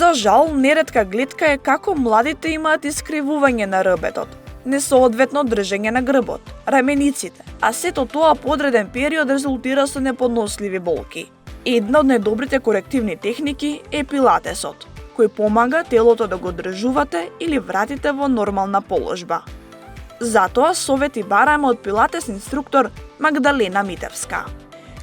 За жал, неретка гледка е како младите имаат искривување на рбетот, несоодветно држење на грбот, рамениците, а сето тоа по одреден период резултира со неподносливи болки. Една од најдобрите корективни техники е пилатесот, кој помага телото да го одржувате или вратите во нормална положба. Затоа совети бараме од пилатес инструктор Магдалена Митевска.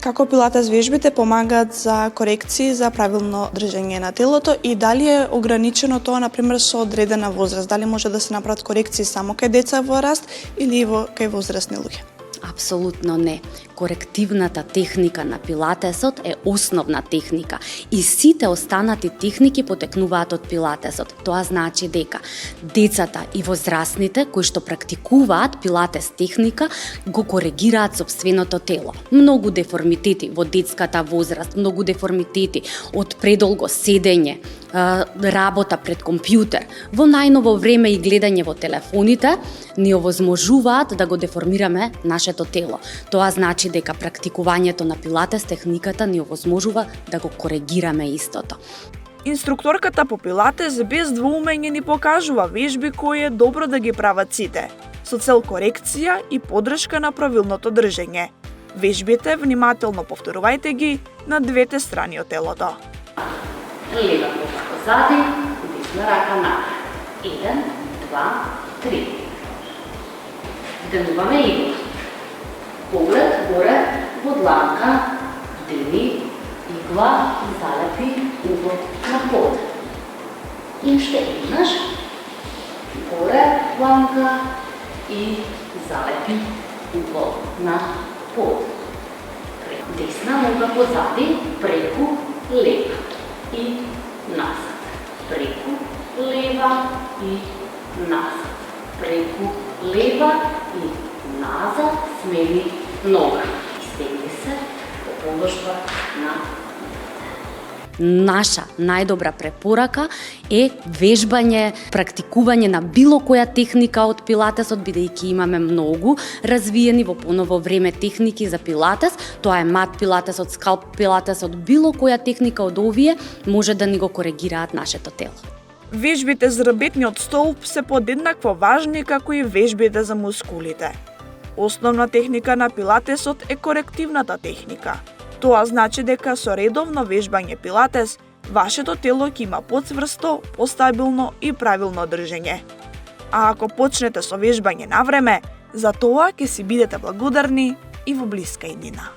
Како пилатес вежбите помагаат за корекции за правилно држење на телото и дали е ограничено тоа, например, со одредена возраст? Дали може да се направат корекции само кај деца во раст или кај возрастни луѓе? Апсолутно не. Корективната техника на пилатесот е основна техника и сите останати техники потекнуваат од пилатесот. Тоа значи дека децата и возрастните кои што практикуваат пилатес техника го коригираат сопственото тело. Многу деформитети во детската возраст, многу деформитети од предолго седење, работа пред компјутер, во најново време и гледање во телефоните ни овозможуваат да го деформираме нашето тело. Тоа значи дека практикувањето на пилатес техниката ни овозможува да го коригираме истото. Инструкторката по пилатес без двоумење ни покажува вежби кои е добро да ги прават сите, со цел корекција и поддршка на правилното држење. Вежбите внимателно повторувајте ги на двете страни од телото. Лева рака позади, десна рака напред. 1, 2, 3. Денуваме игла. Поглед горе во дланка, дели игла и залепи угол на под. И уште еднаш, горе дланка и залепи угол на под. Десна нога позади, преку лева и назад. Преку лева и назад. Преку лева и назад, смени нога. Стегни се по положба на Наша најдобра препорака е вежбање, практикување на било која техника од пилатесот, бидејќи имаме многу развиени во поново време техники за пилатес. Тоа е мат пилатесот, скалп пилатесот, било која техника од овие може да ни го коригираат нашето тело. Вежбите за рбетниот столб се подеднакво важни како и вежбите за мускулите. Основна техника на пилатесот е корективната техника. Тоа значи дека со редовно вежбање пилатес, вашето тело ќе има поцврсто, постабилно и правилно држење. А ако почнете со вежбање на време, за тоа ќе си бидете благодарни и во блиска иднина.